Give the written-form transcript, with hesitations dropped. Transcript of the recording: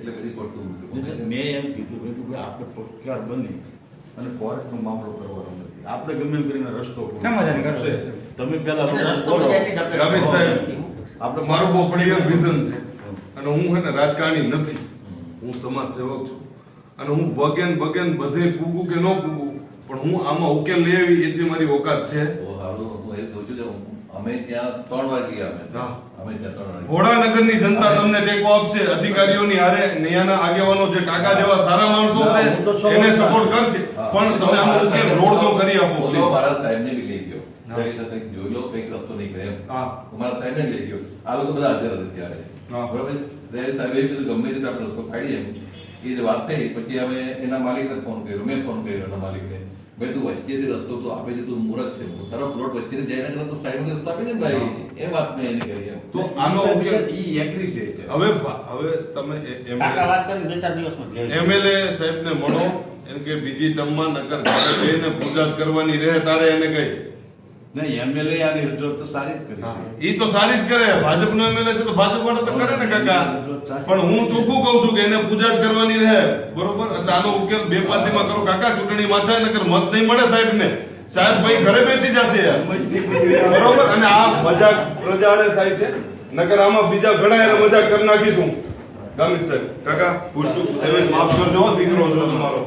એટલે પછી પડતું મેં એમ કીધું કે ભાઈ આપણે પક્ષકાર બની અને ફોરેસ્ટનો મામલો કરવાનો નથી. આપણે ગમે એમ કરીને રસ્તો સમાધાન કરશે. તમે પહેલા એને લોકો રસ્તો બોલો. નથી એટલે આપણે ગામિત સાહેબ, આપણે મારું બહુ ક્લિયર વિઝન છે અને હું હે ને રાજકારણી નથી, હું સમાજ સેવક છું અને હું વગેન બધે પૂગું કે ન પૂગું પણ હું આમાં ઉકેલ લઈ આવી એટલી મારી ઓકાત છે. બહુ સારું. હું એ સોચું કે અમે ત્યાં 3 વાર ગયા હા. અમે ત્યાં 3 વાર ઘોડાનગરની જનતા તમને ટેકો આપશે, અધિકારીઓની હારે ન્યાયના આગેવાનો જે કાકા જેવા સારા માણસો છે એને સપોર્ટ કરશે, પણ તમે આમાં ઉકેલ રોડ તો કરી આપો બોલો. please. મારા સાહેબને બી લઈ ગયો હા. ત્યારે તો કંઈક જોઈ લો કંઈક રસ્તો નીકળે એમ. હા. હું મારા સાહેબને લઈ ગયો. આ લોકો બધા હાજર હતા ત્યારે. હા. બરાબર. ત્યારે સાહેબે કીધું ગમે રીતે આપણે રસ્તો કાઢીએ એમ. એ જે વાત થઈ પછી અમે એના માલિકને ફોન કર્યો, મેં ફોન કર્યો એના માલિકને. ભાઈ તું વચ્ચેથી રસ્તો તો આપે છે, તું મૂર્ખ છે, તારો પ્લોટ વચ્ચેથી જઈને કરતા તું સાઈડમાં રસ્તો આપી દે ને ભાઈ. એ વાત મેં એને કરી એમ. તો આનો ઉકેલ ઈ એગ્રી છે. હવે તમે કાકા વાત કરી 2-4 દિવસમાં જ લઈ એમએલએ સાહેબને મળો, એમ કે બીજી ટર્મમાં નગર ઘરે જઈને પૂજા જ કરવાની રહે તારે એને કઈ. નહીં, એમએલએ આની રજૂઆત તો સારી જ કરી છે. ઈ તો સારી જ કરે, ભાજપનો એમએલએ છે તો ભાજપ માટે તો કરે ને કાકા, પણ હું ચોખ્ખું કહું છું કે એને પૂજા જ કરવાની રહે, બરોબર. એટલે આનો ઉકેલ 2 પાર્ટીમાં કરો કાકા, ચૂંટણી માથે નકર મત નહીં મળે સાહેબને. સાહેબ ભાઈ ઘરે બેસી જશે યાર, બરોબર. અને આ મજાક પ્રજા હારે થાય છે, નકર આમાં બીજા ઘણા એને મજાક કરી નાખીશું. ગામિત સાહેબ, કાકા ભૂલ ચૂક માફ કરજો, દીકરો છો તમારો.